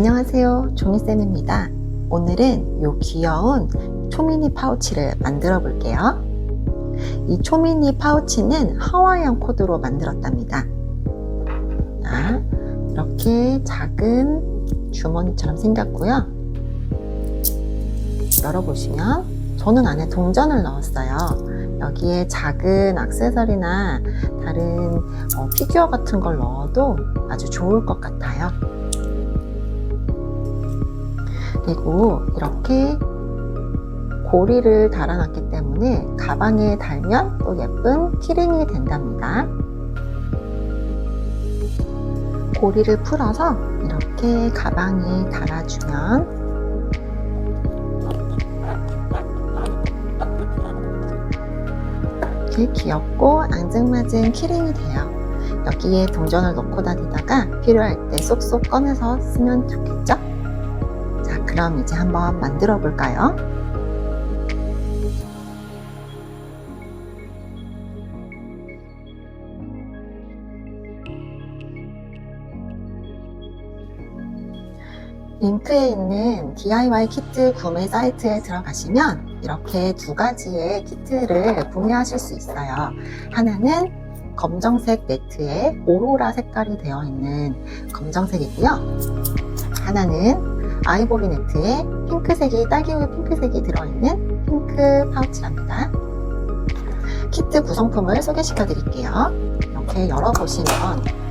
안녕하세요, 종이쌤입니다. 오늘은 이 귀여운 초미니 파우치를 만들어 볼게요. 이 초미니 파우치는 하와이안 코드로 만들었답니다. 자, 이렇게 작은 주머니처럼 생겼고요. 열어보시면 저는 안에 동전을 넣었어요. 여기에 작은 액세서리나 다른 피규어 같은 걸 넣어도 아주 좋을 것 같아요. 그리고 이렇게 고리를 달아놨기 때문에 가방에 달면 또 예쁜 키링이 된답니다. 고리를 풀어서 이렇게 가방에 달아주면 이렇게 귀엽고 앙증맞은 키링이 돼요. 여기에 동전을 넣고 다니다가 필요할 때 쏙쏙 꺼내서 쓰면 좋겠죠? 자, 그럼 이제 한번 만들어 볼까요? 링크에 있는 DIY 키트 구매 사이트에 들어가시면 이렇게 두 가지의 키트를 구매하실 수 있어요. 하나는 검정색 매트에 오로라 색깔이 되어 있는 검정색이고요. 하나는 아이보리 네트에 핑크색이, 딸기우유 핑크색이 들어있는 핑크 파우치랍니다. 키트 구성품을 소개시켜 드릴게요. 이렇게 열어보시면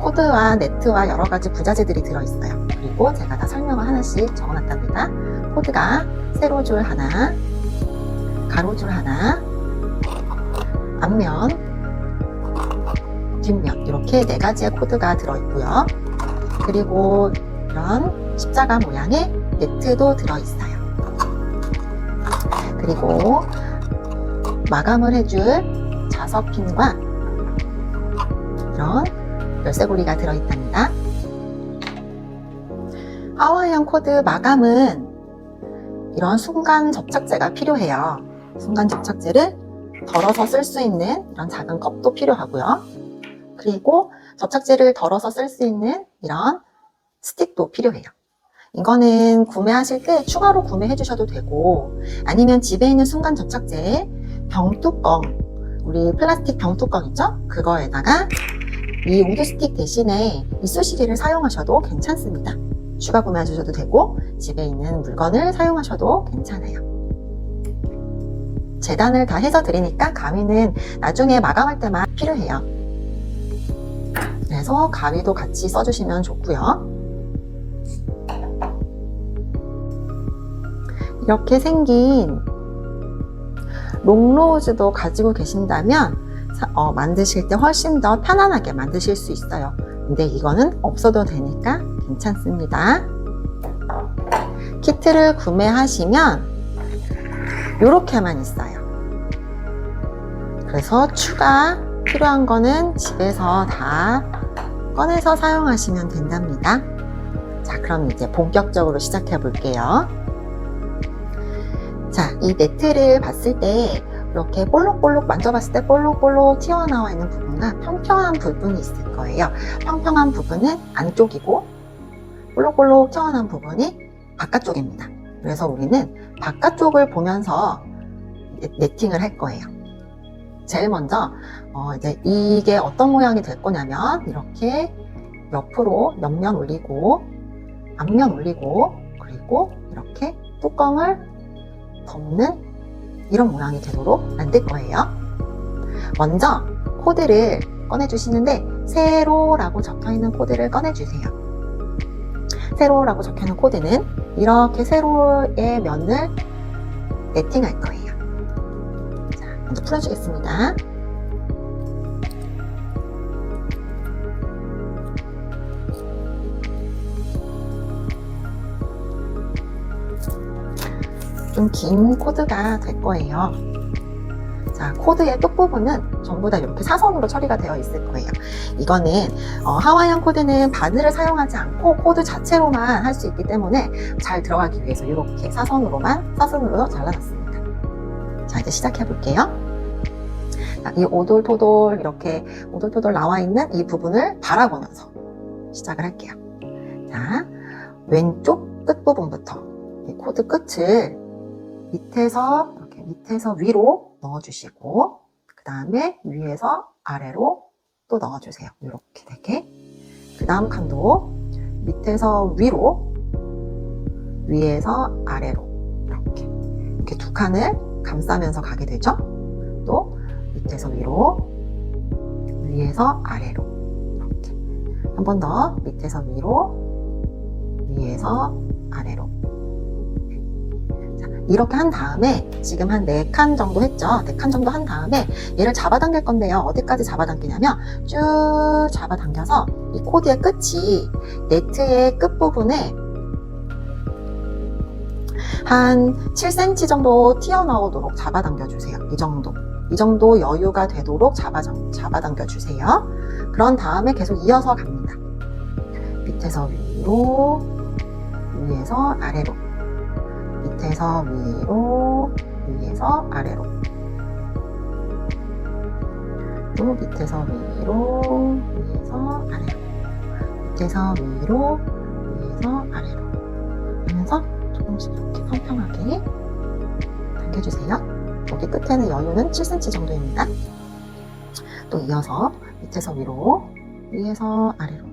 코드와 네트와 여러가지 부자재들이 들어있어요. 그리고 제가 다 설명을 하나씩 적어놨답니다. 코드가 세로줄 하나, 가로줄 하나, 앞면, 뒷면 이렇게 네 가지의 코드가 들어있고요. 그리고 이런 십자가 모양의 네트도 들어있어요. 그리고 마감을 해줄 자석핀과 이런 열쇠고리가 들어있답니다. 하와이안 코드 마감은 이런 순간 접착제가 필요해요. 순간 접착제를 덜어서 쓸 수 있는 이런 작은 컵도 필요하고요. 그리고 접착제를 덜어서 쓸 수 있는 이런 스틱도 필요해요. 이거는 구매하실 때 추가로 구매해 주셔도 되고, 아니면 집에 있는 순간 접착제에 병뚜껑, 우리 플라스틱 병뚜껑 있죠? 그거에다가 이 우드 스틱 대신에 이쑤시개를 사용하셔도 괜찮습니다. 추가 구매해 주셔도 되고, 집에 있는 물건을 사용하셔도 괜찮아요. 재단을 다 해서 드리니까 가위는 나중에 마감할 때만 필요해요. 그래서 가위도 같이 써주시면 좋고요. 이렇게 생긴 롱로즈도 가지고 계신다면 만드실 때 훨씬 더 편안하게 만드실 수 있어요. 근데 이거는 없어도 되니까 괜찮습니다. 키트를 구매하시면 이렇게만 있어요. 그래서 추가 필요한 거는 집에서 다 꺼내서 사용하시면 된답니다. 자, 그럼 이제 본격적으로 시작해 볼게요. 자, 이 네트를 봤을 때 이렇게 볼록볼록 만져봤을 때 볼록볼록 튀어나와 있는 부분과 평평한 부분이 있을 거예요. 평평한 부분은 안쪽이고 볼록볼록 튀어나온 부분이 바깥쪽입니다. 그래서 우리는 바깥쪽을 보면서 네팅을 할 거예요. 제일 먼저 이제 이게 어떤 모양이 될 거냐면 이렇게 옆으로 옆면 올리고 앞면 올리고 그리고 이렇게 뚜껑을 덮는 이런 모양이 되도록 만들 거예요. 먼저 코드를 꺼내주시는데 세로라고 적혀있는 코드를 꺼내주세요. 세로라고 적혀있는 코드는 이렇게 세로의 면을 네팅할 거예요. 자, 먼저 풀어주겠습니다. 좀 긴 코드가 될 거예요. 자, 코드의 끝부분은 전부 다 이렇게 사선으로 처리가 되어 있을 거예요. 이거는 하와이안 코드는 바늘을 사용하지 않고 코드 자체로만 할 수 있기 때문에 잘 들어가기 위해서 이렇게 사선으로 잘라놨습니다. 자, 이제 시작해 볼게요. 자, 이 오돌토돌 이렇게 오돌토돌 나와 있는 이 부분을 바라보면서 시작을 할게요. 자, 왼쪽 끝부분부터 이 코드 끝을 밑에서 이렇게 밑에서 위로 넣어주시고 그 다음에 위에서 아래로 또 넣어주세요. 이렇게 되게. 그 다음 칸도 밑에서 위로 위에서 아래로 이렇게 두 칸을 감싸면서 가게 되죠. 또 밑에서 위로 위에서 아래로 이렇게 한 번 더 밑에서 위로 위에서 아래로. 자, 이렇게 한 다음에 지금 한 4칸 정도 했죠. 4칸 정도 한 다음에 얘를 잡아당길 건데요. 어디까지 잡아당기냐면 쭉 잡아당겨서 이 코드의 끝이 네트의 끝부분에 한 7cm 정도 튀어나오도록 잡아당겨 주세요. 이 정도 여유가 되도록 잡아당겨 주세요. 그런 다음에 계속 이어서 갑니다. 밑에서 위로 위에서 아래로 밑에서 위로 위에서 아래로 또 밑에서 위로 위에서 아래로 밑에서 위로 위에서 아래로 하면서 조금씩 이렇게 평평하게 당겨주세요. 여기 끝에는 여유는 7cm 정도입니다. 또 이어서 밑에서 위로 위에서 아래로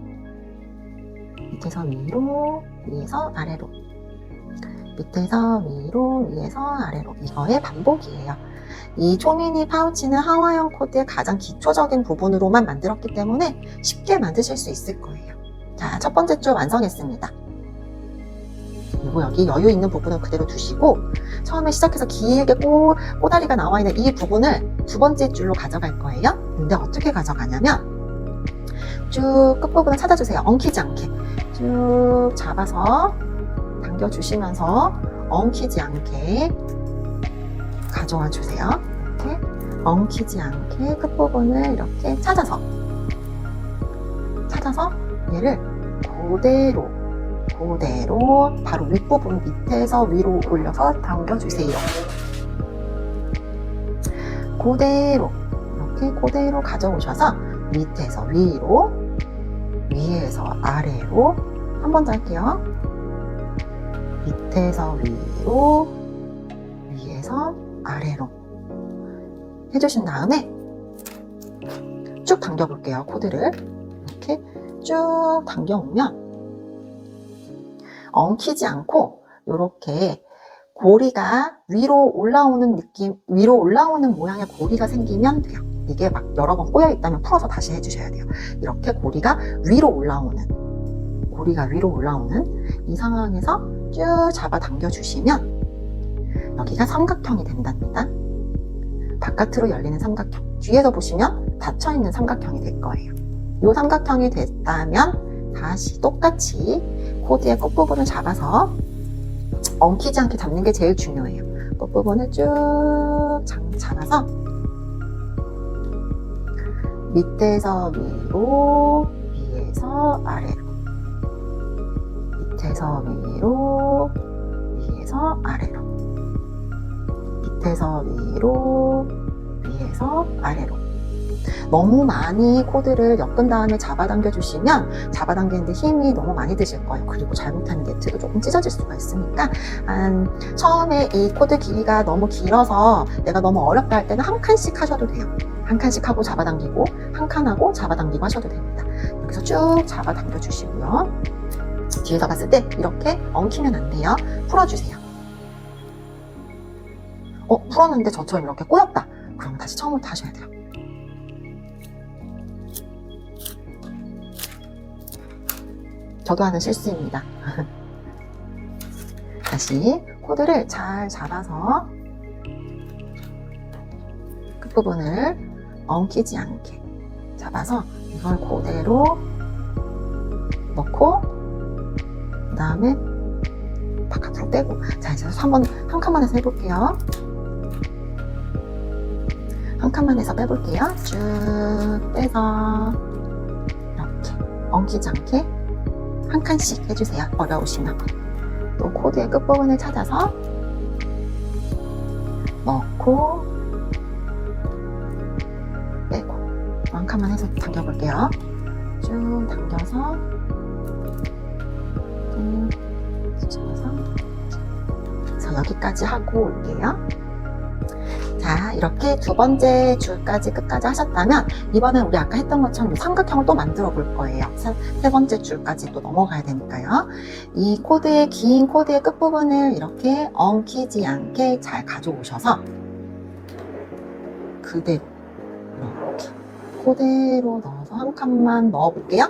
밑에서 위로 위에서 아래로 밑에서 위로 위에서 아래로 이거의 반복이에요. 이 초미니 파우치는 하와이안 코드의 가장 기초적인 부분으로만 만들었기 때문에 쉽게 만드실 수 있을 거예요. 자, 첫 번째 줄 완성했습니다. 그리고 여기 여유 있는 부분은 그대로 두시고 처음에 시작해서 길게 꼬다리가 나와 있는 이 부분을 두 번째 줄로 가져갈 거예요. 근데 어떻게 가져가냐면 쭉 끝부분을 찾아주세요. 엉키지 않게 쭉 잡아서 당겨주시면서 엉키지 않게 가져와 주세요. 이렇게 엉키지 않게 끝부분을 이렇게 찾아서 얘를 그대로 바로 윗부분 밑에서 위로 올려서 당겨주세요. 그대로 가져오셔서 밑에서 위로 위에서 아래로 한 번 더 할게요. 밑에서 위로 위에서 아래로 해주신 다음에 쭉 당겨 볼게요. 코드를 이렇게 쭉 당겨 오면 엉키지 않고 이렇게 고리가 위로 올라오는 모양의 고리가 생기면 돼요. 이게 막 여러 번 꼬여 있다면 풀어서 다시 해주셔야 돼요. 이렇게 고리가 위로 올라오는 이 상황에서 쭉 잡아 당겨 주시면 여기가 삼각형이 된답니다. 바깥으로 열리는 삼각형. 뒤에서 보시면 닫혀있는 삼각형이 될 거예요. 이 삼각형이 됐다면 다시 똑같이 코드의 끝부분을 잡아서 엉키지 않게 잡는 게 제일 중요해요. 끝부분을 쭉 잡아서 밑에서 위로 위에서 아래로 밑에서 위로 위에서 아래로 밑에서 위로 위에서 아래로. 너무 많이 코드를 엮은 다음에 잡아당겨 주시면 잡아당기는데 힘이 너무 많이 드실 거예요. 그리고 잘못하면 네트도 조금 찢어질 수가 있으니까 처음에 이 코드 길이가 너무 길어서 내가 너무 어렵다 할 때는 한 칸씩 하셔도 돼요. 한 칸씩 하고 잡아당기고 한 칸 하고 잡아당기고 하셔도 됩니다. 여기서 쭉 잡아당겨 주시고요. 뒤에서 봤을 때 이렇게 엉키면 안 돼요. 풀어주세요. 풀었는데 저처럼 이렇게 꼬였다. 그럼 다시 처음부터 하셔야 돼요. 저도 하는 실수입니다. 다시 코드를 잘 잡아서 끝부분을 엉키지 않게 잡아서 이걸 그대로 넣고 그 다음에 바깥으로 빼고. 자, 이제 한 칸만 해서 해볼게요. 한 칸만 해서 빼볼게요. 쭉 빼서 이렇게 엉키지 않게 한 칸씩 해주세요. 어려우시면. 또 코드의 끝부분을 찾아서 넣고 빼고. 한 칸만 해서 당겨볼게요. 쭉 당겨서 그래서 여기까지 하고 올게요. 자, 이렇게 두 번째 줄까지 끝까지 하셨다면 이번엔 우리 아까 했던 것처럼 이 삼각형을 또 만들어 볼 거예요. 세 번째 줄까지 또 넘어가야 되니까요. 이 코드의 긴 코드의 끝부분을 이렇게 엉키지 않게 잘 가져오셔서 그대로 이렇게 그대로 넣어서 한 칸만 넣어 볼게요.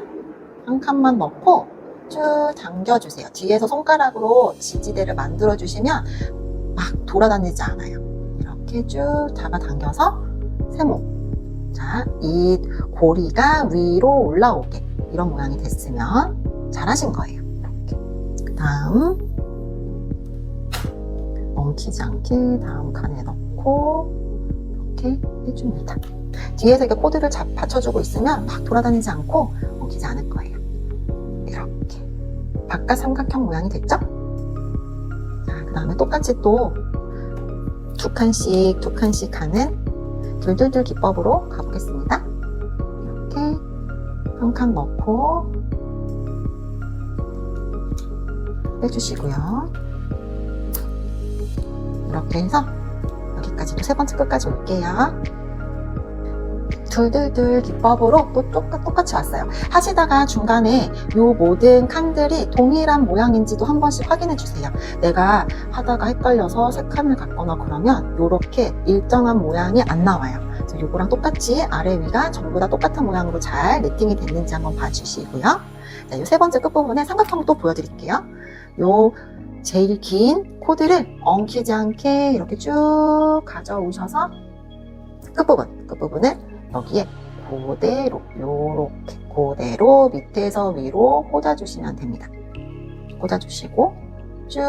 한 칸만 넣고 쭉 당겨주세요. 뒤에서 손가락으로 지지대를 만들어 주시면 막 돌아다니지 않아요. 이렇게 쭉 잡아당겨서 세모. 자, 이 고리가 위로 올라오게 이런 모양이 됐으면 잘하신 거예요. 이렇게. 그 다음 엉키지 않게 다음 칸에 넣고 이렇게 해줍니다. 뒤에서 이렇게 코드를 받쳐주고 있으면 막 돌아다니지 않고 엉키지 않을 거예요. 이렇게 바깥 삼각형 모양이 됐죠? 자, 그 다음에 똑같이 또 두 칸씩 하는 둘둘둘 기법으로 가보겠습니다. 이렇게 한 칸 넣고 빼주시고요. 이렇게 해서 여기까지 또 세 번째 끝까지 올게요. 둘둘둘 기법으로 또 똑같이 왔어요. 하시다가 중간에 이 모든 칸들이 동일한 모양인지도 한 번씩 확인해 주세요. 내가 하다가 헷갈려서 세 칸을 갖거나 그러면 이렇게 일정한 모양이 안 나와요. 그래서 이거랑 똑같이 아래 위가 전부 다 똑같은 모양으로 잘 네팅이 됐는지 한번 봐주시고요. 자, 이 세 번째 끝부분에 삼각형을 또 보여드릴게요. 요 제일 긴 코드를 엉키지 않게 이렇게 쭉 가져오셔서 끝부분을 여기에 그대로 요렇게 그대로 밑에서 위로 꽂아주시면 됩니다. 꽂아주시고 쭉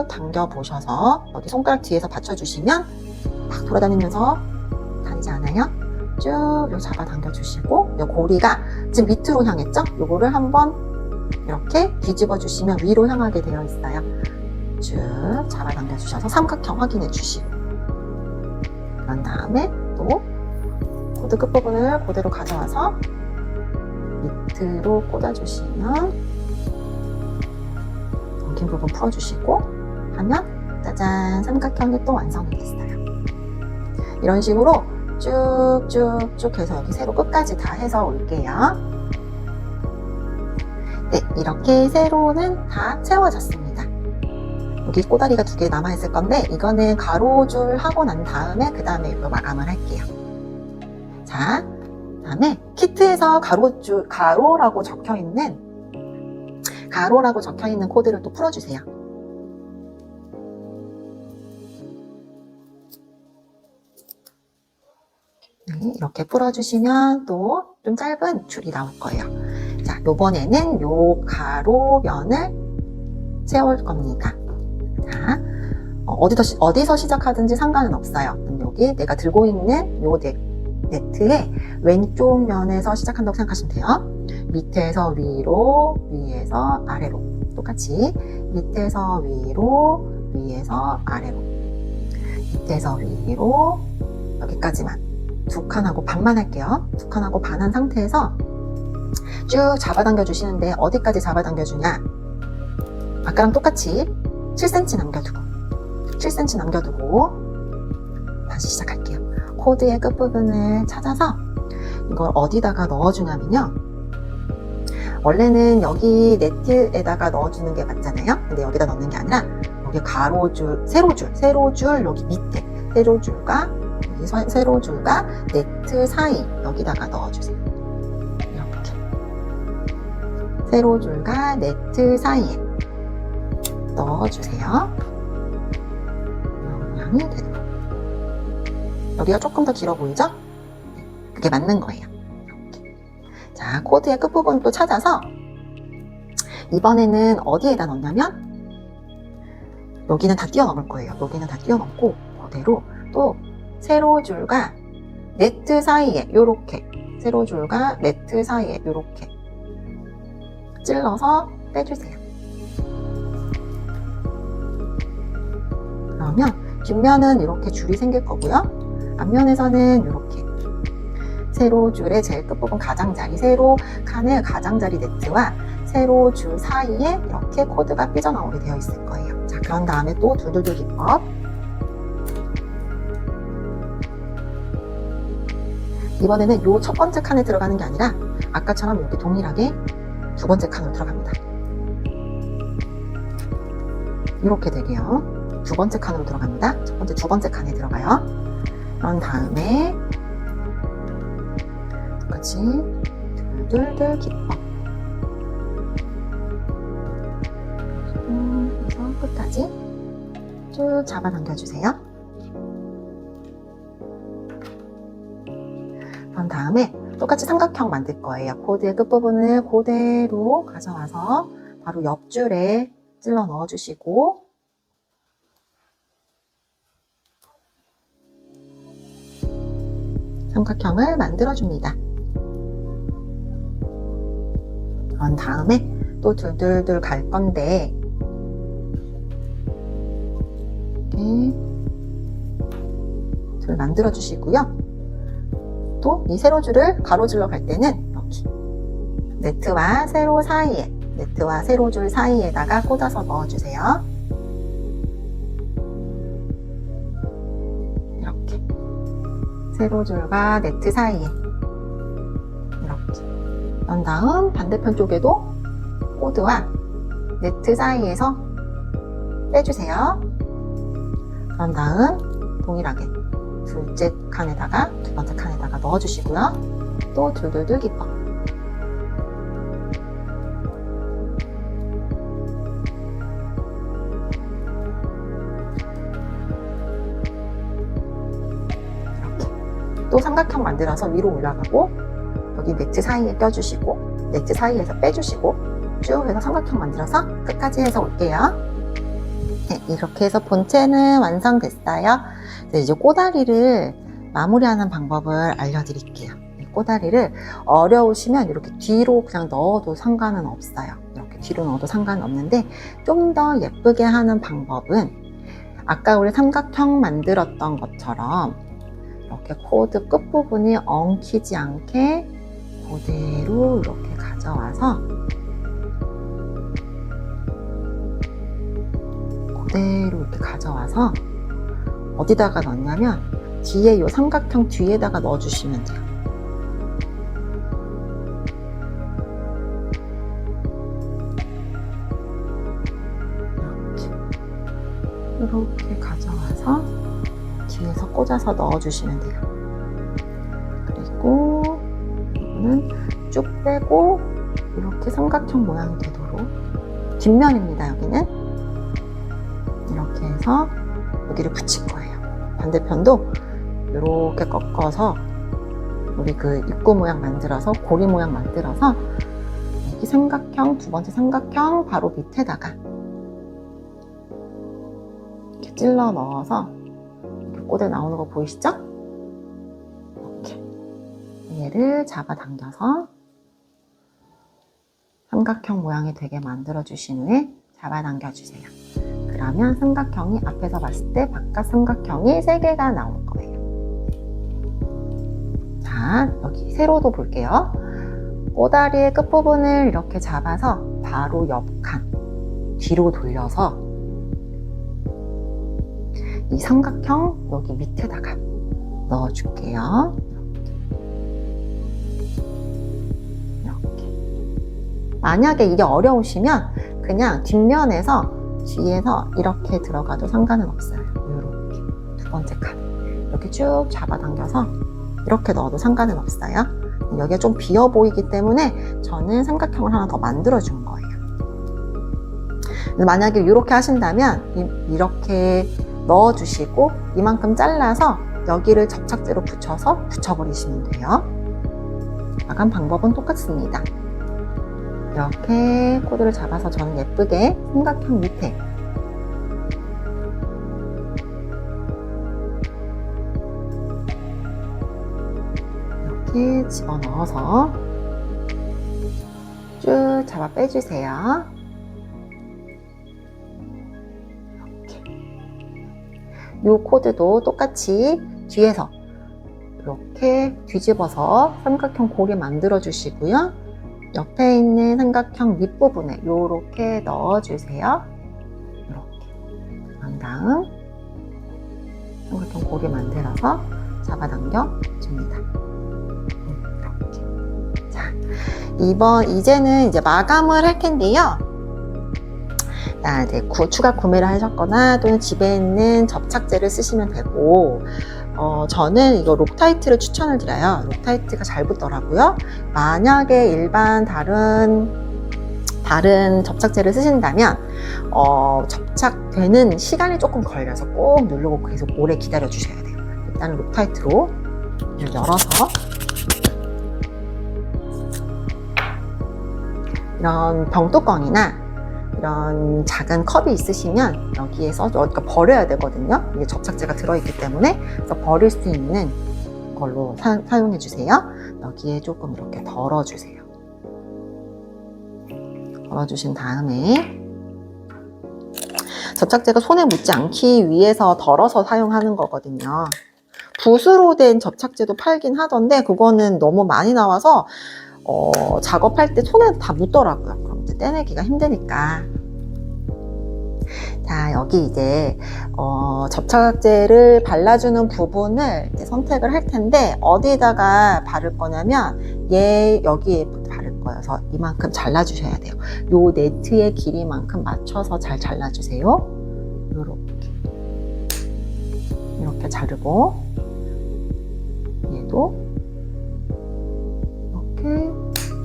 당겨 보셔서 여기 손가락 뒤에서 받쳐주시면 막 돌아다니면서 다니지 않아요? 쭉 잡아 당겨 주시고 요 고리가 지금 밑으로 향했죠? 요거를 한번 이렇게 뒤집어 주시면 위로 향하게 되어 있어요. 쭉 잡아 당겨 주셔서 삼각형 확인해 주시고 그런 다음에 또 코드 끝부분을 그대로 가져와서 밑으로 꽂아주시면 엉킨 부분 풀어주시고 하면 짜잔 삼각형이 또 완성이 됐어요. 이런 식으로 쭉쭉쭉 해서 여기 세로 끝까지 다 해서 올게요. 네, 이렇게 세로는 다 채워졌습니다. 여기 꼬다리가 2개 남아있을 건데 이거는 가로줄 하고 난 다음에 그 다음에 이거 마감을 할게요. 자, 그 다음에 키트에서 가로라고 적혀있는 코드를 또 풀어주세요. 네, 이렇게 풀어주시면 또 좀 짧은 줄이 나올 거예요. 자, 요번에는 요 가로면을 채울 겁니다. 자, 어디서 시작하든지 상관은 없어요. 여기 내가 들고 있는 요 네트의 왼쪽 면에서 시작한다고 생각하시면 돼요. 밑에서 위로, 위에서 아래로. 똑같이 밑에서 위로, 위에서 아래로. 밑에서 위로, 여기까지만. 2칸하고 반만 할게요. 2칸하고 반 한 상태에서 쭉 잡아당겨 주시는데 어디까지 잡아당겨 주냐? 아까랑 똑같이 7cm 남겨두고 다시 시작할게요. 코드의 끝부분을 찾아서 이걸 어디다가 넣어주냐면요. 원래는 여기 네트에다가 넣어주는 게 맞잖아요. 근데 여기다 넣는 게 아니라 여기 가로줄, 세로줄 여기 밑에 세로줄과 네트 사이 여기다가 넣어주세요. 이렇게 세로줄과 네트 사이에 넣어주세요. 이런 모양이 되도록. 여기가 조금 더 길어 보이죠? 네, 그게 맞는 거예요. 이렇게. 자, 코드의 끝부분 또 찾아서 이번에는 어디에다 넣냐면 여기는 다 띄워넣을 거예요. 여기는 다 띄워넣고 그대로 또 세로줄과 네트 사이에 요렇게 세로줄과 네트 사이에 요렇게 찔러서 빼주세요. 그러면 뒷면은 이렇게 줄이 생길 거고요. 앞면에서는 이렇게 세로줄의 제일 끝부분 가장자리, 세로 칸의 가장자리 네트와 세로줄 사이에 이렇게 코드가 삐져나오게 되어 있을 거예요. 자, 그런 다음에 또 둘둘둘 기법. 이번에는 요 첫 번째 칸에 들어가는 게 아니라 아까처럼 이렇게 동일하게 두 번째 칸으로 들어갑니다. 이렇게 되게요. 두 번째 칸으로 들어갑니다. 첫 번째, 두 번째 칸에 들어가요. 그런 다음에 똑같이 둘둘둘 기법. 그래서 끝까지 쭉 잡아당겨주세요. 그런 다음에 똑같이 삼각형 만들 거예요. 코드의 끝부분을 그대로 가져와서 바로 옆줄에 찔러 넣어주시고 삼각형을 만들어줍니다. 그런 다음에 또 둘둘둘 갈 건데 이렇게 둘 만들어 주시고요. 또 이 세로줄을 가로질러 갈 때는 여기 네트와 세로 사이에, 네트와 세로줄 사이에다가 꽂아서 넣어주세요. 이렇게 세로줄과 네트 사이에 이렇게. 그런 다음 반대편 쪽에도 코드와 네트 사이에서 빼주세요. 그런 다음 동일하게 둘째 칸에다가 두 번째 칸에다가 넣어주시고요. 또 둘둘둘 기법. 이렇게 또 삼각형 만들어서 위로 올라가고 여기 네트 사이에 껴주시고 네트 사이에서 빼주시고 쭉 해서 삼각형 만들어서 끝까지 해서 올게요. 네, 이렇게 해서 본체는 완성됐어요. 이제 꼬다리를 마무리하는 방법을 알려드릴게요. 꼬다리를 어려우시면 이렇게 뒤로 그냥 넣어도 상관은 없어요. 이렇게 뒤로 넣어도 상관은 없는데 좀 더 예쁘게 하는 방법은 아까 우리 삼각형 만들었던 것처럼 이렇게 코드 끝부분이 엉키지 않게 그대로 이렇게 가져와서 그대로 이렇게 가져와서 어디다가 넣냐면 뒤에 이 삼각형 뒤에다가 넣어주시면 돼요. 이렇게 가져와서 뒤에서 꽂아서 넣어주시면 돼요. 그리고 이거는 쭉 빼고 이렇게 삼각형 모양이 되도록 뒷면입니다. 여기는 이렇게 해서 여기를 붙일 거예요. 반대편도 이렇게 꺾어서 우리 그 입구 모양 만들어서 고리 모양 만들어서 여기 삼각형, 두 번째 삼각형 바로 밑에다가 이렇게 찔러 넣어서 이렇게 꽂아 나오는 거 보이시죠? 이렇게 얘를 잡아당겨서 삼각형 모양이 되게 만들어 주신 후에 잡아당겨 주세요. 그러면 삼각형이 앞에서 봤을 때 바깥 삼각형이 3개가 나올 거예요. 자, 여기 세로도 볼게요. 꼬다리의 끝부분을 이렇게 잡아서 바로 옆칸 뒤로 돌려서 이 삼각형 여기 밑에다가 넣어줄게요. 이렇게. 만약에 이게 어려우시면 그냥 뒷면에서 뒤에서 이렇게 들어가도 상관은 없어요. 이렇게 두 번째 칸 이렇게 쭉 잡아당겨서 이렇게 넣어도 상관은 없어요. 여기가 좀 비어 보이기 때문에 저는 삼각형을 하나 더 만들어 준 거예요. 만약에 이렇게 하신다면 이렇게 넣어 주시고 이만큼 잘라서 여기를 접착제로 붙여서 붙여버리시면 돼요. 마감 방법은 똑같습니다. 이렇게 코드를 잡아서 저는 예쁘게 삼각형 밑에 이렇게 집어넣어서 쭉 잡아 빼주세요. 이렇게. 이 코드도 똑같이 뒤에서 이렇게 뒤집어서 삼각형 고리 만들어 주시고요. 옆에 있는 삼각형 밑부분에 이렇게 넣어주세요. 이렇게. 그런 다음 삼각형 고리 만들어서 잡아당겨 줍니다. 이렇게. 자, 이제는 이제 마감을 할 텐데요. 이제 추가 구매를 하셨거나 또는 집에 있는 접착제를 쓰시면 되고, 저는 이거 록타이트를 추천을 드려요. 록타이트가 잘 붙더라고요. 만약에 일반 다른 접착제를 쓰신다면 접착되는 시간이 조금 걸려서 꼭 누르고 계속 오래 기다려 주셔야 돼요. 일단 록타이트로 열어서 이런 병뚜껑이나 이런 작은 컵이 있으시면 여기에서 어디가 버려야 되거든요. 이게 접착제가 들어있기 때문에. 그래서 버릴 수 있는 걸로 사용해 주세요. 여기에 조금 이렇게 덜어주세요. 덜어주신 다음에 접착제가 손에 묻지 않기 위해서 덜어서 사용하는 거거든요. 붓으로 된 접착제도 팔긴 하던데 그거는 너무 많이 나와서 작업할 때 손에 다 묻더라고요. 그럼 이제 떼내기가 힘드니까. 자, 여기 이제 접착제를 발라주는 부분을 이제 선택을 할 텐데 어디에다가 바를 거냐면 여기에 바를 거여서 이만큼 잘라주셔야 돼요. 요 네트의 길이만큼 맞춰서 잘 잘라주세요. 이렇게 자르고 얘도 이렇게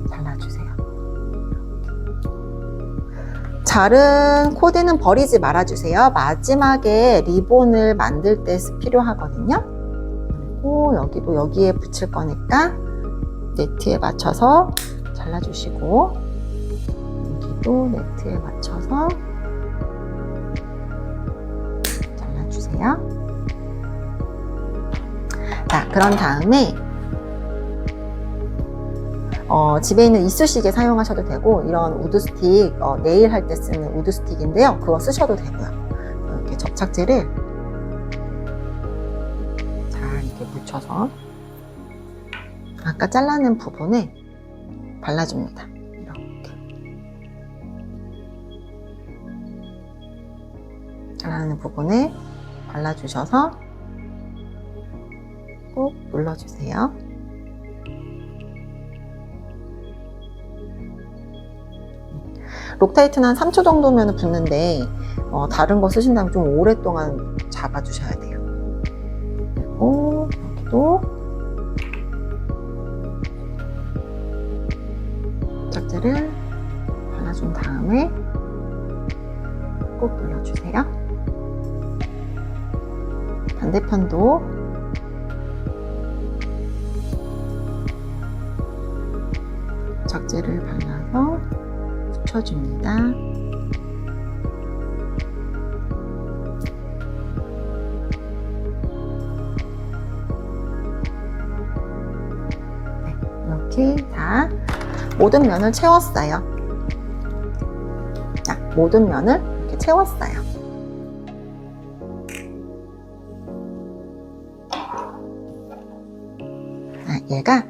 잘라주세요. 자른 코드는 버리지 말아주세요. 마지막에 리본을 만들 때 필요하거든요. 그리고 여기도 여기에 붙일 거니까 네트에 맞춰서 잘라주시고 여기도 네트에 맞춰서 잘라주세요. 자, 그런 다음에 집에 있는 이쑤시개 사용하셔도 되고 이런 우드스틱 네일 할 때 쓰는 우드스틱인데요. 그거 쓰셔도 되고요. 이렇게 접착제를 잘 이렇게 묻혀서 아까 잘라낸 부분에 발라줍니다. 이렇게 잘라낸 부분에 발라주셔서 꾹 눌러주세요. 록타이트는 한 3초 정도면 붙는데 다른 거 쓰신다면 좀 오랫동안 잡아주셔야 돼요. 그리고 여기도 접착제를 발라준 다음에 꾹 눌러주세요. 반대편도 접착제를 발라서 붙여줍니다. 네, 이렇게 다 모든 면을 채웠어요. 자, 모든 면을 이렇게 채웠어요. 자, 얘가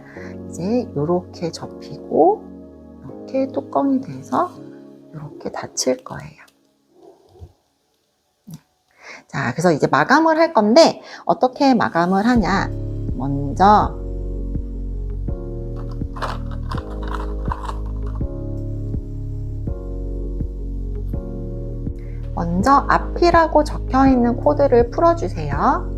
이제 이렇게 접히고 이렇게 뚜껑이 돼서 이렇게 닫힐 거예요. 자, 그래서 이제 마감을 할 건데 어떻게 마감을 하냐? 먼저 앞이라고 적혀 있는 코드를 풀어주세요.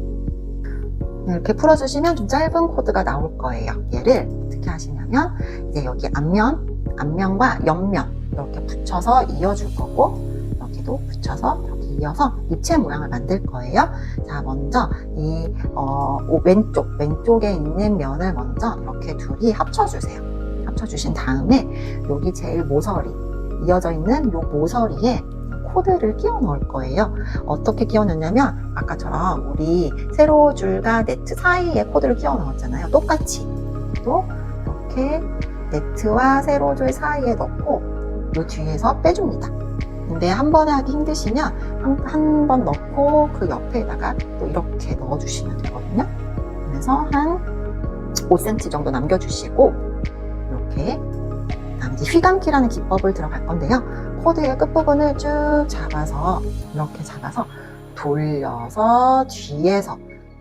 이렇게 풀어주시면 좀 짧은 코드가 나올 거예요. 얘를 어떻게 하시냐면 이제 여기 앞면과 옆면 이렇게 붙여서 이어줄 거고 여기도 붙여서 이렇게 이어서 입체 모양을 만들 거예요. 자, 먼저 이 왼쪽에 있는 면을 먼저 이렇게 둘이 합쳐주세요. 합쳐주신 다음에 여기 제일 모서리 이어져 있는 요 모서리에 코드를 끼워 넣을 거예요. 어떻게 끼워 넣냐면 아까처럼 우리 세로줄과 네트 사이에 코드를 끼워 넣었잖아요. 똑같이 또 이렇게 네트와 세로줄 사이에 넣고 요 뒤에서 빼줍니다. 근데 한 번에 하기 힘드시면 한 번 넣고 그 옆에다가 또 이렇게 넣어주시면 되거든요. 그래서 한 5cm 정도 남겨주시고 이렇게 다음 이제 휘감기라는 기법을 들어갈 건데요. 코드의 끝부분을 쭉 잡아서 이렇게 잡아서 돌려서 뒤에서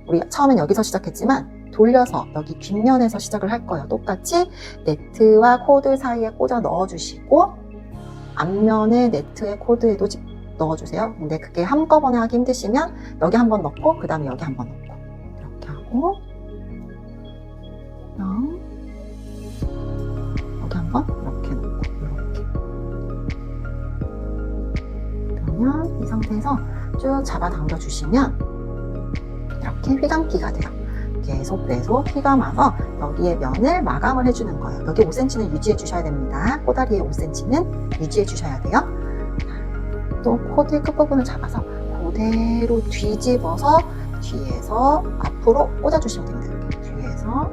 우리 처음엔 여기서 시작했지만 돌려서 여기 뒷면에서 시작을 할 거예요. 똑같이 네트와 코드 사이에 꽂아 넣어주시고 앞면에 네트에 코드에도 넣어주세요. 근데 그게 한꺼번에 하기 힘드시면 여기 한번 넣고 그 다음에 여기 한번 넣고 이렇게 하고 여기 한번 이렇게 넣고 이렇게 그러면 이 상태에서 쭉 잡아당겨 주시면 이렇게 휘감기가 돼요. 계속 휘감아서 여기에 면을 마감을 해주는 거예요. 여기 5cm는 유지해 주셔야 됩니다. 꼬다리의 5cm는 유지해 주셔야 돼요. 또 코드의 끝부분을 잡아서 그대로 뒤집어서 뒤에서 앞으로 꽂아주시면 됩니다. 이렇게 뒤에서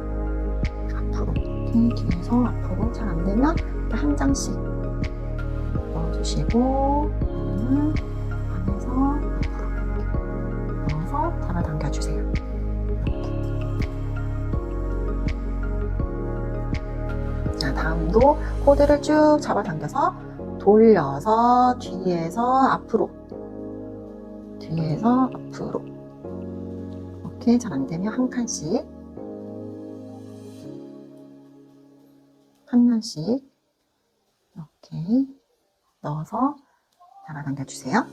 앞으로 이렇게 뒤에서 앞으로 잘 안되면 한 장씩 넣어주시고 안에서 앞으로 이렇게 넣어서 잡아당겨주세요. 자, 다음도 코드를 쭉 잡아당겨서 돌려서 뒤에서 앞으로 이렇게 잘 안되면 한 칸씩 이렇게 넣어서 잡아당겨 주세요.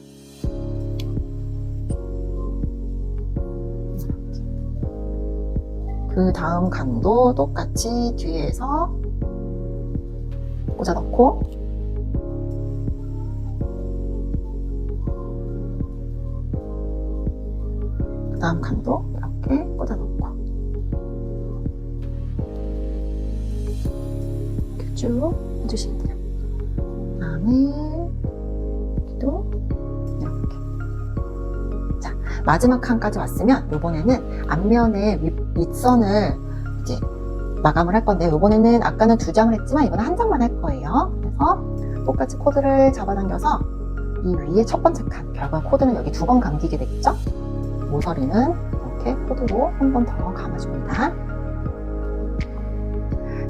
그 다음 칸도 똑같이 뒤에서 꽂아 넣고 그 다음 칸도 이렇게 꽂아 넣고 이렇게 쭉 해주시면 돼요. 그 다음에 여기도 이렇게. 자, 마지막 칸까지 왔으면 이번에는 앞면에 윗선을 이제 마감을 할 건데 이번에는 아까는 2장을 했지만 이번엔 1장만 할 거예요. 그래서 똑같이 코드를 잡아당겨서 이 위에 첫 번째 칸, 결과 코드는 여기 2번 감기게 되겠죠? 모서리는 이렇게 코드로 한 번 더 감아줍니다.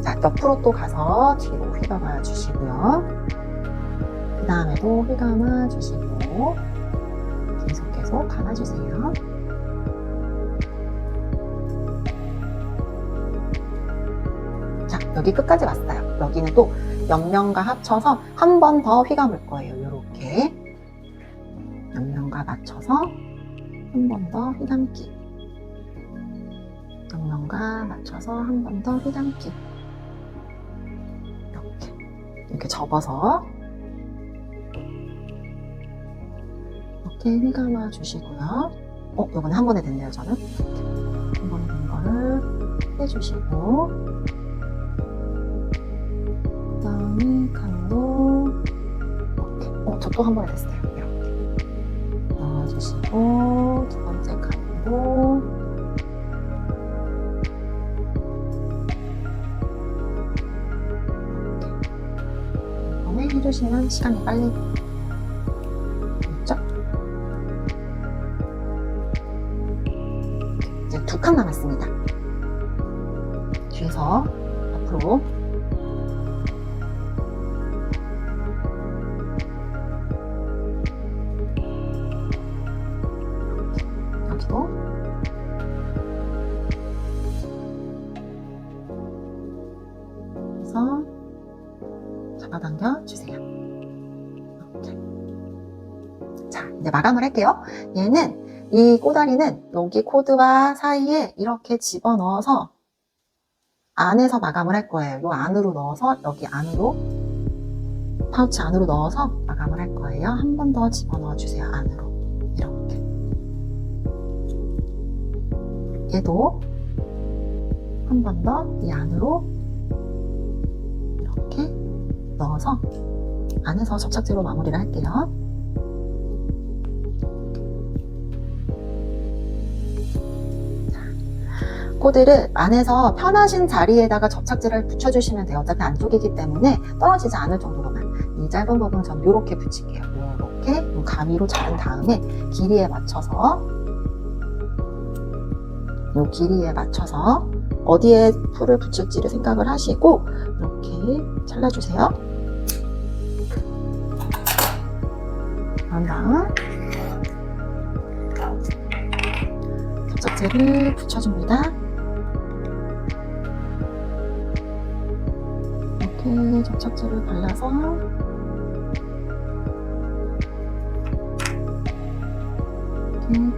자, 옆으로 또 가서 뒤로 휘감아 주시고요. 그 다음에도 휘감아 주시고 계속 감아주세요. 자, 여기 끝까지 왔어요. 여기는 또 옆면과 합쳐서 한 번 더 휘감을 거예요. 이렇게 옆면과 맞춰서 한 번 더 휘감기, 옆면과 맞춰서 한 번 더 휘감기, 이렇게 접어서 이렇게 휘감아 주시고요. 요번에 한 번에 됐네요. 저는 이렇게 한 번에 된 거를 해주시고 그 다음에 칸도 이렇게 저 또 한 번에 됐어요. 이렇게 넣어주시고 두 번째 칸도 이번에 해주시면 시간이 빨리 있죠? 이제 2칸 남았습니다. 뒤에서 앞으로 여기도 그래서 잡아당겨 주세요. 이렇게. 자, 이제 마감을 할게요. 얘는 이 꼬다리는 여기 코드와 사이에 이렇게 집어넣어서 안에서 마감을 할 거예요. 이 안으로 넣어서 여기 안으로 파우치 안으로 넣어서 마감을 할 거예요. 한 번 더 집어넣어 주세요. 안으로 이렇게. 얘도 한 번 더 이 안으로 이렇게 넣어서 안에서 접착제로 마무리를 할게요. 코드를 안에서 편하신 자리에다가 접착제를 붙여주시면 돼요. 어차피 안쪽이기 때문에 떨어지지 않을 정도로만. 이 짧은 부분은 전 이렇게 붙일게요. 이렇게 가위로 자른 다음에 길이에 맞춰서 이 길이에 맞춰서 어디에 풀을 붙일지를 생각을 하시고 이렇게 잘라주세요. 그런 다음 접착제를 붙여줍니다. 이렇게 접착제를 발라서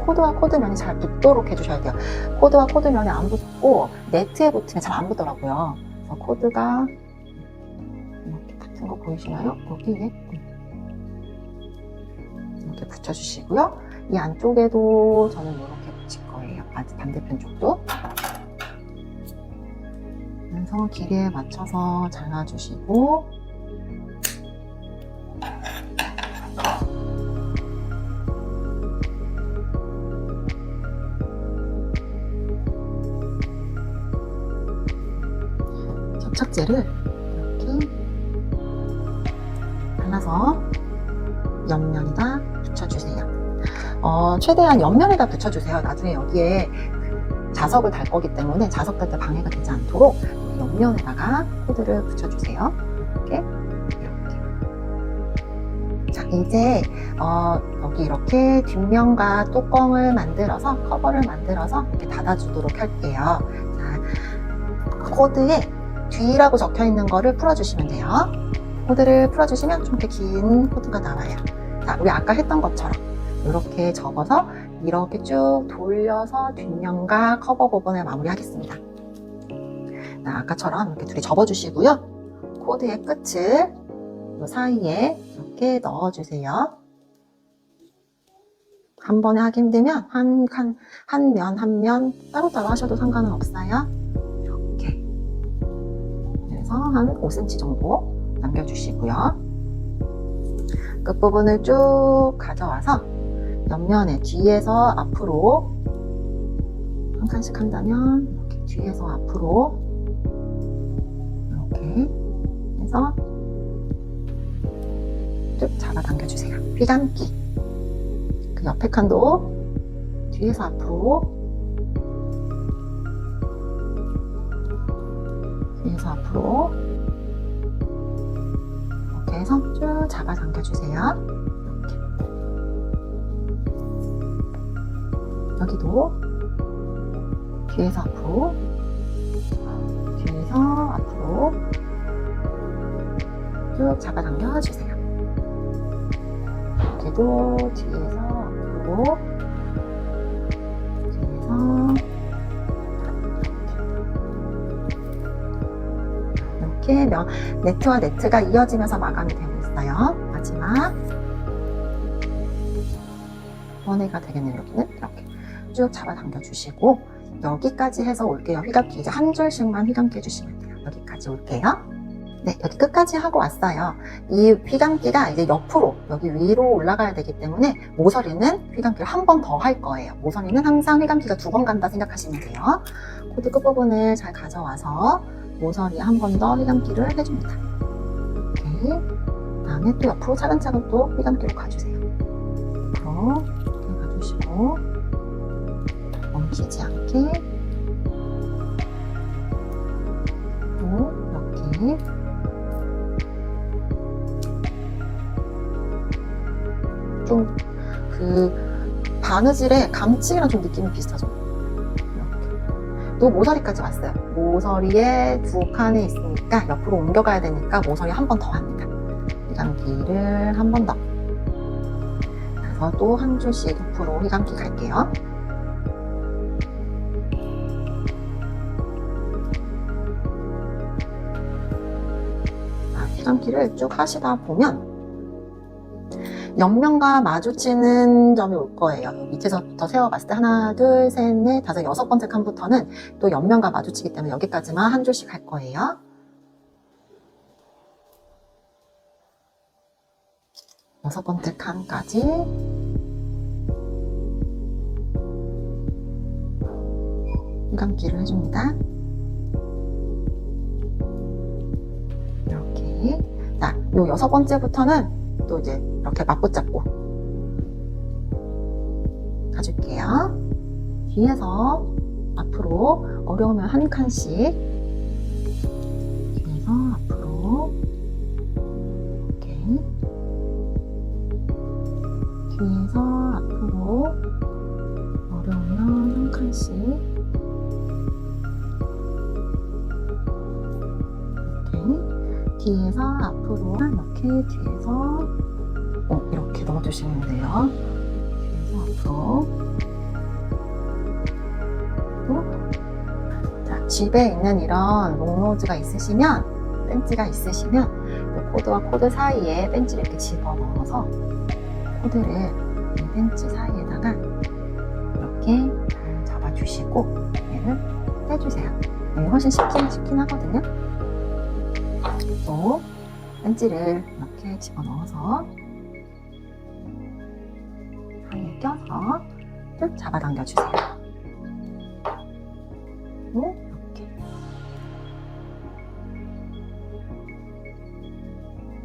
코드와 코드면이 잘 붙도록 해주셔야 돼요. 코드와 코드면이 안 붙고 네트에 붙으면 잘 안 붙더라고요. 그래서 코드가 이렇게 붙은 거 보이시나요? 여기에 이렇게 붙여주시고요. 이 안쪽에도 저는 이렇게 붙일 거예요. 반대편 쪽도. 그래서 길이에 맞춰서 잘라주시고 접착제를 이렇게 발라서 옆면에다 붙여주세요. 최대한 옆면에다 붙여주세요. 나중에 여기에 자석을 달 거기 때문에 자석 달 때 방해가 되지 않도록 옆면에다가 코드를 붙여주세요. 이렇게. 자, 이제 여기 이렇게 뒷면과 뚜껑을 만들어서 커버를 만들어서 이렇게 닫아주도록 할게요. 자, 코드에 뒤라고 적혀 있는 거를 풀어주시면 돼요. 코드를 풀어주시면 좀 이렇게 긴 코드가 나와요. 자, 우리 아까 했던 것처럼 이렇게 접어서 이렇게 쭉 돌려서 뒷면과 커버 부분을 마무리하겠습니다. 자, 아까처럼 이렇게 둘이 접어주시고요. 코드의 끝을 이 사이에 이렇게 넣어주세요. 한 번에 하기 힘들면 한 면 따로따로 하셔도 상관은 없어요. 이렇게. 그래서 한 5cm 정도 남겨주시고요. 끝부분을 쭉 가져와서 옆면에 뒤에서 앞으로 한 칸씩 한다면 이렇게 뒤에서 앞으로 이렇게 해서 쭉 잡아당겨주세요. 휘감기. 그 옆에 칸도 뒤에서 앞으로 뒤에서 앞으로 이렇게 해서 쭉 잡아당겨주세요. 여기도 뒤에서 앞으로 뒤에서 앞으로 쭉 잡아당겨 주세요. 여기도 뒤에서 앞으로 뒤에서 이렇게 네트와 네트가 이어지면서 마감이 되고 있어요. 마지막 원회가 되겠네요. 여기는 이렇게 쭉 잡아당겨 주시고 여기까지 해서 올게요. 휘감기 이제 한 줄씩만 휘감기 해주시면 돼요. 여기까지 올게요. 네, 여기 끝까지 하고 왔어요. 이 휘감기가 이제 옆으로 여기 위로 올라가야 되기 때문에 모서리는 휘감기를 한 번 더 할 거예요. 모서리는 항상 휘감기가 2번 간다 생각하시면 돼요. 코드 끝부분을 잘 가져와서 모서리에 한 번 더 휘감기를 해줍니다. 이렇게 다음에 또 옆으로 차근차근 또 휘감기로 가주세요. 옆으로 이렇게 가주시고 멈추지 않게 또 이렇게 좀 그 바느질의 감칠이랑 좀 느낌이 비슷하죠. 이렇게 또 모서리까지 왔어요. 모서리에 2칸이 있으니까 옆으로 옮겨가야 되니까 모서리 한 번 더 합니다. 휘감기를 한 번 더. 그래서 또 한 줄씩 옆으로 휘감기 갈게요. 휘감기를 쭉 하시다 보면 옆면과 마주치는 점이 올 거예요. 밑에서부터 세워봤을 때 하나, 둘, 셋, 넷, 다섯, 6번째 칸부터는 또 옆면과 마주치기 때문에 여기까지만 한 줄씩 할 거예요. 여섯 번째 칸까지 휘감기를 해줍니다. 이렇게. 자, 요 6번째부터는 또 이제 이렇게 맞붙잡고 가줄게요. 뒤에서 앞으로 어려우면 한 칸씩 뒤에서 앞으로 이렇게 뒤에서 앞으로 어려우면 한 칸씩 이렇게 뒤에서 앞으로 이렇게 뒤에서 이렇게 넣어주시면 돼요. 뒤에서 앞으로 자, 집에 있는 이런 롱노즈가 있으시면 벤치가 있으시면 이 코드와 코드 사이에 벤치를 이렇게 집어넣어서 코드를 이 벤치 사이에다가 이렇게 잘 잡아주시고 얘를 빼주세요. 훨씬 쉽긴 하거든요. 또 벤치를 이렇게 집어넣어서 사이에 껴서 쭉 잡아당겨주세요. 이렇게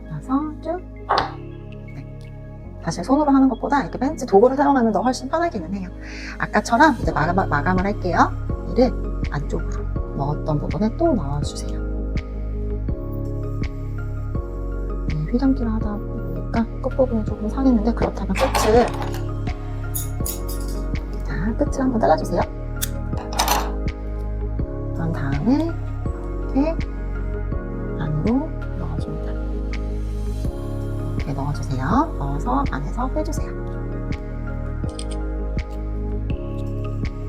그래서 쭉 사실 손으로 하는 것보다 이렇게 벤치 도구를 사용하면 더 훨씬 편하기는 해요. 아까처럼 이제 마감을 할게요. 얘를 안쪽으로 넣었던 부분에 또 넣어주세요. 휘감기를 하다 보니까 끝부분이 조금 상했는데 그렇다면 끝을 한번 잘라주세요. 그런 다음에 이렇게 안으로 넣어줍니다. 이렇게 넣어주세요. 넣어서 안에서 빼주세요.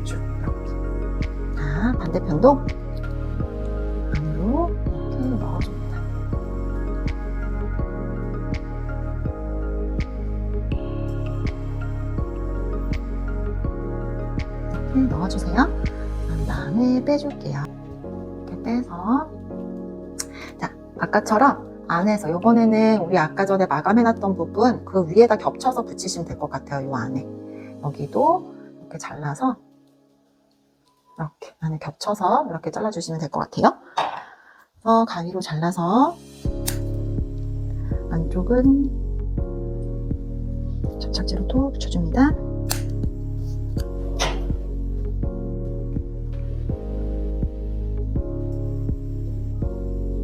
쭉 이렇게. 자, 반대편도 안으로 이렇게 넣어줍니다. 이렇게 넣어주세요. 그런 다음에 빼줄게요. 이렇게 빼서 자, 아까처럼 안에서 이번에는 우리 아까 전에 마감해놨던 부분 그 위에다 겹쳐서 붙이시면 될 것 같아요. 이 안에 여기도 이렇게 잘라서 이렇게 안에 겹쳐서 이렇게 잘라주시면 될 것 같아요. 그래서 가위로 잘라서 안쪽은 접착제로 톡 붙여줍니다.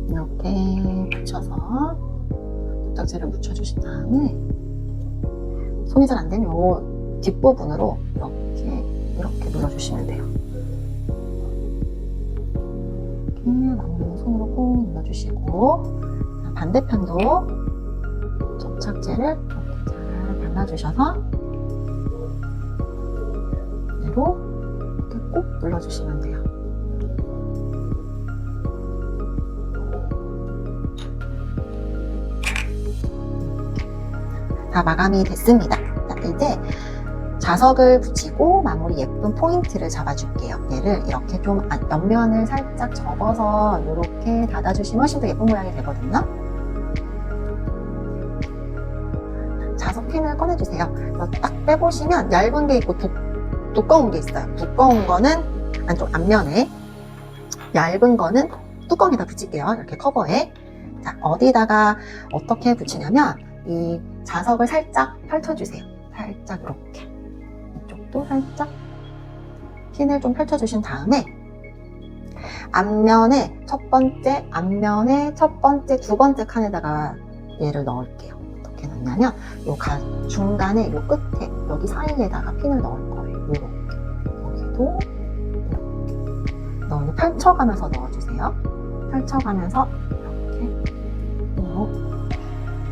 이렇게 붙여서 접착제를 묻혀주신 다음에 손이 잘 안되면 이 뒷부분으로 이렇게 눌러주시면 돼요. 이렇게 마무리는 손으로 꼭 눌러주시고 반대편도 접착제를 이렇게 잘 발라주셔서 그대로 이렇게 꼭 눌러주시면 돼요. 다 마감이 됐습니다. 자, 이제 자석을 붙이고 마무리 예쁜 포인트를 잡아줄게요. 얘를 이렇게 좀 옆면을 살짝 접어서 이렇게 닫아주시면 훨씬 더 예쁜 모양이 되거든요. 자석 핀을 꺼내주세요. 그래서 딱 빼보시면 얇은 게 있고 두꺼운 게 있어요. 두꺼운 거는 안쪽 앞면에, 얇은 거는 뚜껑에다 붙일게요. 이렇게 커버에. 자, 어디다가 어떻게 붙이냐면 이 자석을 살짝 펼쳐주세요. 살짝 이렇게. 이쪽도 살짝 핀을 좀 펼쳐주신 다음에 앞면에 첫 번째, 두 번째 칸에다가 얘를 넣을게요. 어떻게 넣냐면 요 중간에 요 끝에 여기 사이에다가 핀을 넣을 거예요. 이렇게. 여기도 이렇게 펼쳐가면서 넣어주세요. 펼쳐가면서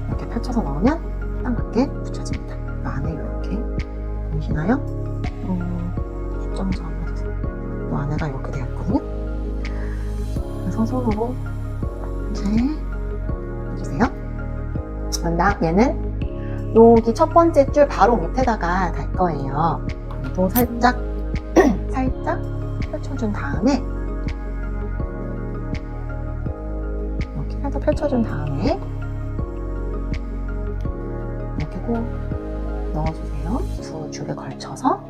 이렇게 펼쳐서 넣으면 딱 맞게 붙여집니다. 이 안에 이렇게 보이시나요? 수점 좀 한번 이 안에가 이렇게 되어 있거든요. 그래서 손으로 이렇게 해주세요. 그다음 얘는 여기 첫 번째 줄 바로 밑에다가 달 거예요. 또 살짝 펼쳐준 다음에 이렇게 살짝 펼쳐준 다음에 이렇게 꼭 넣어주세요. 두 줄에 걸쳐서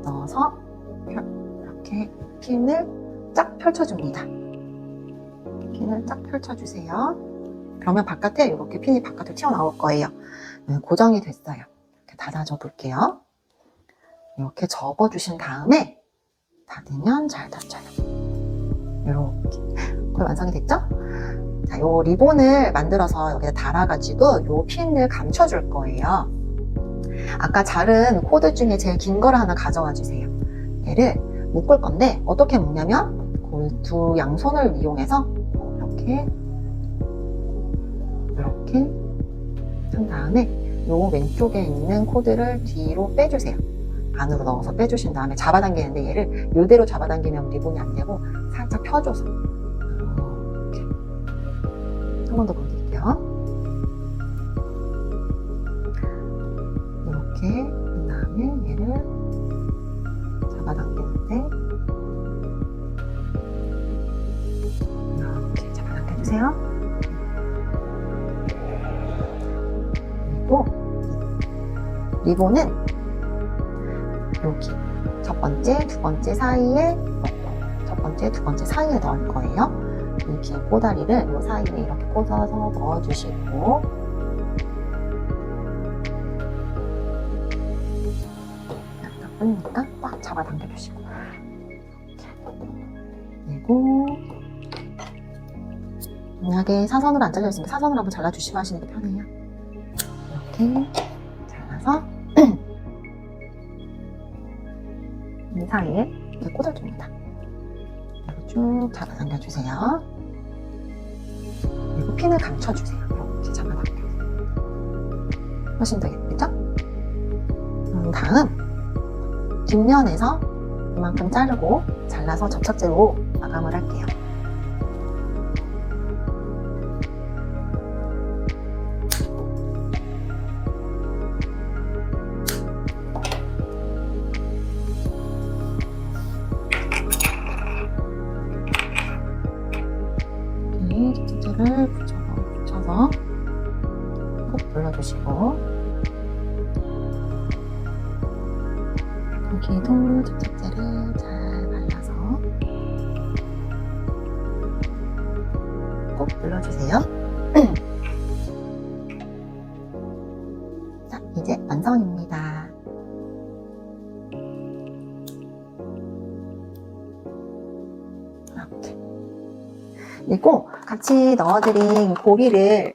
넣어서 이렇게 핀을 쫙 펼쳐줍니다. 핀을 쫙 펼쳐주세요. 그러면 바깥에 이렇게 핀이 바깥으로 튀어나올 거예요. 고정이 됐어요. 이렇게 닫아줘 볼게요. 이렇게 접어주신 다음에 닫으면 잘 닫혀요. 이렇게. 거의 완성이 됐죠? 자, 요 리본을 만들어서 여기다 달아가지고 요 핀을 감춰줄 거예요. 아까 자른 코드 중에 제일 긴 거를 하나 가져와 주세요. 얘를 묶을 건데 어떻게 묶냐면 두 양손을 이용해서 이렇게 한 다음에 요 왼쪽에 있는 코드를 뒤로 빼주세요. 안으로 넣어서 빼주신 다음에 잡아당기는데 얘를 이대로 잡아당기면 리본이 안 되고 살짝 펴줘서 이렇게 한 번 더 보여드릴게요. 이렇게 한 다음에 얘를 잡아당기는데 이렇게 잡아당겨주세요. 그리고 리본은 여기 첫 번째, 두 번째 사이에 넣고 첫 번째, 두 번째 사이에 넣을 거예요. 이 긴 꼬다리를 이 사이에 이렇게 꽂아서 넣어주시고 뿐이니까 꽉 잡아당겨 주시고 그리고 만약에 사선으로 안 잘려있으니까 사선으로 한번 잘라주시고 하시는 게 편해요. 이렇게 잘라서 이 사이에 이렇게 꽂아줍니다. 그리고 쭉 잡아당겨 주세요. 그리고 핀을 감춰주세요. 이렇게 잡아당겨. 훨씬 더 예쁘죠? 다음 뒷면에서 이만큼 자르고 잘라서 접착제로 마감을 할게요. 접착제를 붙여서 꼭 눌러주시고 여기도 접착제를 잘 발라서 꼭 눌러주세요. 자, 이제 완성입니다. 이렇게. 그리고 같이 넣어드린 고리를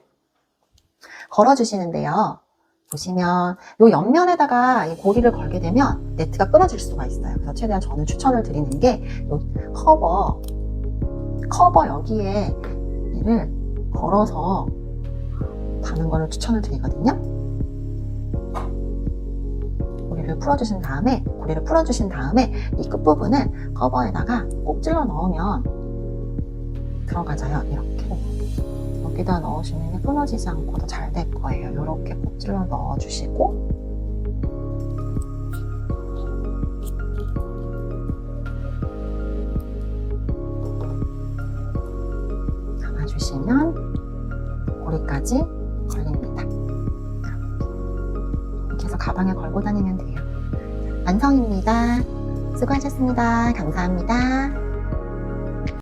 걸어주시는데요. 보시면 이 옆면에다가 이 고리를 걸게 되면 네트가 끊어질 수가 있어요. 그래서 최대한 저는 추천을 드리는 게 이 커버 여기에 얘를 걸어서 다는 거를 추천을 드리거든요. 고리를 풀어주신 다음에 이 끝부분을 커버에다가 꼭 찔러 넣으면 들어가져요. 이렇게 여기다 넣으시면 끊어지지 않고 더 잘 될 거예요. 이렇게 꼭 찔러 넣어주시고 감아주시면 고리까지 걸립니다. 이렇게 해서 가방에 걸고 다니면 돼요. 완성입니다. 수고하셨습니다. 감사합니다.